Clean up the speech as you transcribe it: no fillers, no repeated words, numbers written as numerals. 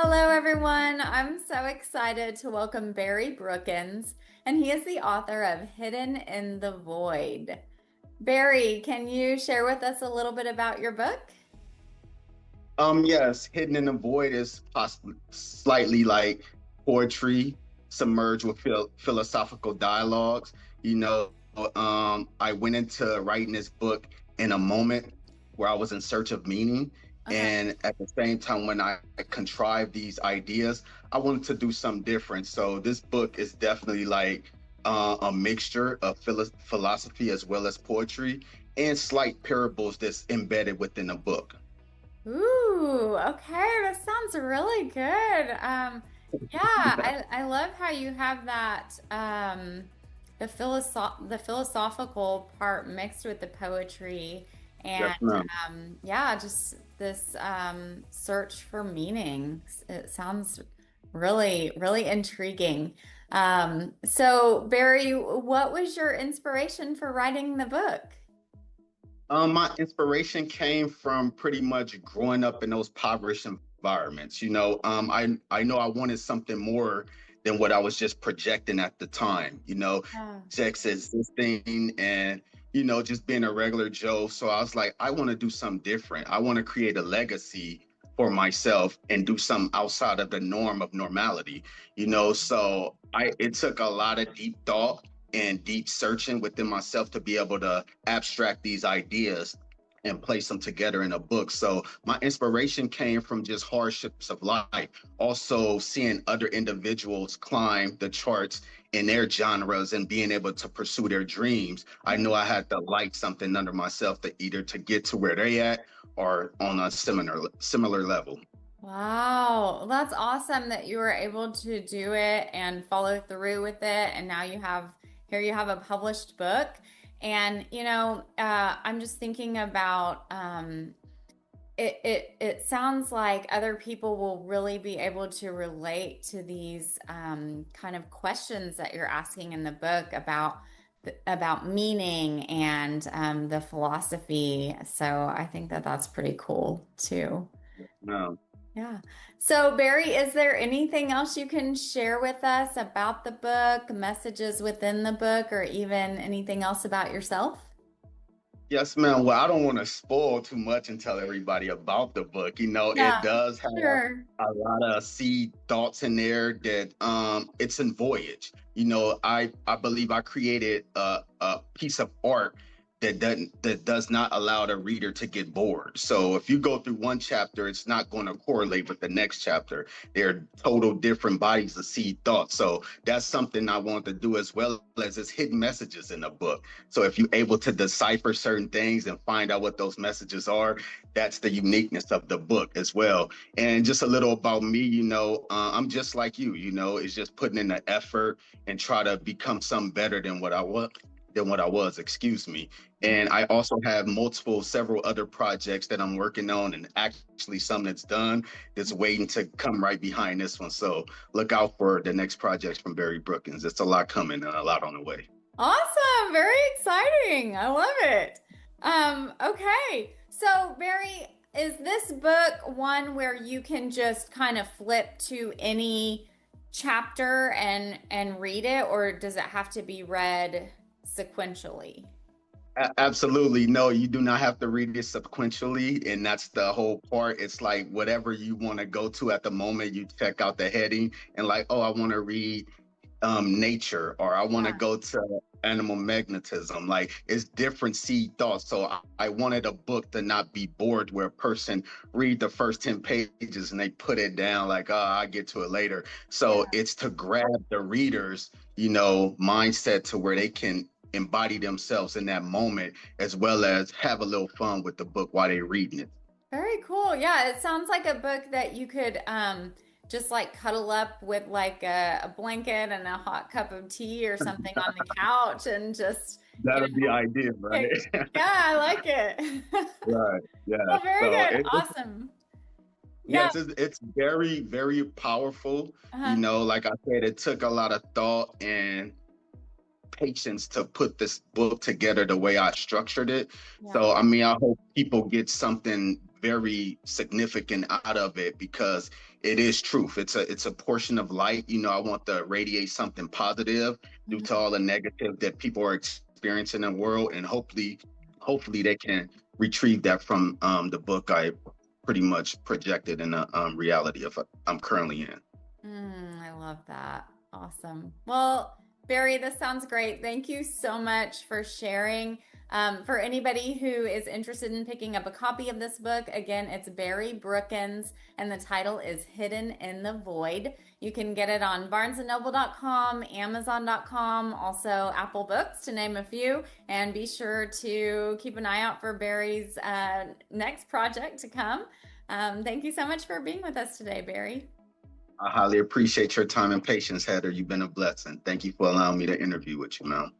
Hello, everyone. I'm so excited to welcome Barry Brookins, and he is the author of Hidden in the Void. Barry, can you share with us a little bit about your book? Yes, Hidden in the Void is possibly slightly like poetry submerged with philosophical dialogues. You know, I went into writing this book in a moment where I was in search of meaning. Okay. And at the same time, when I contrived these ideas, I wanted to do something different. So this book is definitely like a mixture of philosophy as well as poetry and slight parables that's embedded within the book. Ooh, okay. That sounds really good. Yeah, I love how you have that the philosophical part mixed with the poetry Yes, and ma'am. yeah, just this search for meaning. It sounds really intriguing. So Barry, what was your inspiration for writing the book? My inspiration came from pretty much growing up in those impoverished environments. I know I wanted something more than what I was just projecting at the time. Yeah. Just existing and just being a regular Joe. So I was like, I want to do something different. I want to create a legacy for myself and do something outside of the norm of normality. So I it took a lot of deep thought and deep searching within myself to be able to abstract these ideas and place them together in a book. So my inspiration came from just hardships of life, also seeing other individuals climb the charts in their genres and being able to pursue their dreams. I knew I had to light something under myself to either to get to where they at or on a similar level. Wow, that's awesome that you were able to do it and follow through with it. And now you have a published book. And, I'm just thinking about it sounds like other people will really be able to relate to these kind of questions that you're asking in the book about meaning and the philosophy. So I think that that's pretty cool too. No. Yeah. So, Barry, is there anything else you can share with us about the book, messages within the book, or even anything else about yourself? Yes, ma'am. Well, I don't want to spoil too much and tell everybody about the book. It Yeah, does have sure. a lot of seed thoughts in there that it's in voyage. I believe I created a piece of art that does not allow the reader to get bored. So if you go through one chapter, it's not going to correlate with the next chapter. They're total different bodies of seed thoughts. So that's something I want to do as well as it's hidden messages in the book. So if you're able to decipher certain things and find out what those messages are, that's the uniqueness of the book as well. And just a little about me, I'm just like you. It's just putting in the effort and try to become something better than what I was, excuse me. Yeah. And I also have several other projects that I'm working on, and actually some that's done that's waiting to come right behind this one. So look out for the next projects from Barry Brookins. It's a lot coming and a lot on the way. Awesome. Very exciting. I love it. Okay. So, Barry, is this book one where you can just kind of flip to any chapter and read it, or does it have to be read sequentially? Absolutely. No, you do not have to read it sequentially. And that's the whole part. It's like whatever you want to go to at the moment, you check out the heading and like, oh, I want to read nature, or I want to Yeah. go to animal magnetism. Like it's different seed thoughts. So I wanted a book to not be bored where a person read the first 10 pages and they put it down like, oh, I get to it later. So Yeah. it's to grab the readers, mindset to where they can embody themselves in that moment as well as have a little fun with the book while they're reading it. Very cool. Yeah, it sounds like a book that you could just like cuddle up with like a blanket and a hot cup of tea or something on the couch and just, you That'll be know, ideal, right? pick. Yeah, I like it. Right. Yeah. Well, very So good. Awesome. Yeah. yes, it's very, very powerful. Uh-huh. Like I said, it took a lot of thought and patience to put this book together the way I structured it. Yeah. So, I mean, I hope people get something very significant out of it because it is truth. It's a portion of light. You know, I want to radiate something positive due to Mhm. all the negative that people are experiencing in the world, and hopefully they can retrieve that from the book I pretty much projected in the reality of I'm currently in. I love that. Awesome. Well, Barry, this sounds great. Thank you so much for sharing. For anybody who is interested in picking up a copy of this book, again, it's Barry Brookins, and the title is Hidden in the Void. You can get it on barnesandnoble.com, amazon.com, also Apple Books, to name a few. And be sure to keep an eye out for Barry's next project to come. Thank you so much for being with us today, Barry. I highly appreciate your time and patience, Heather. You've been a blessing. Thank you for allowing me to interview with you, man.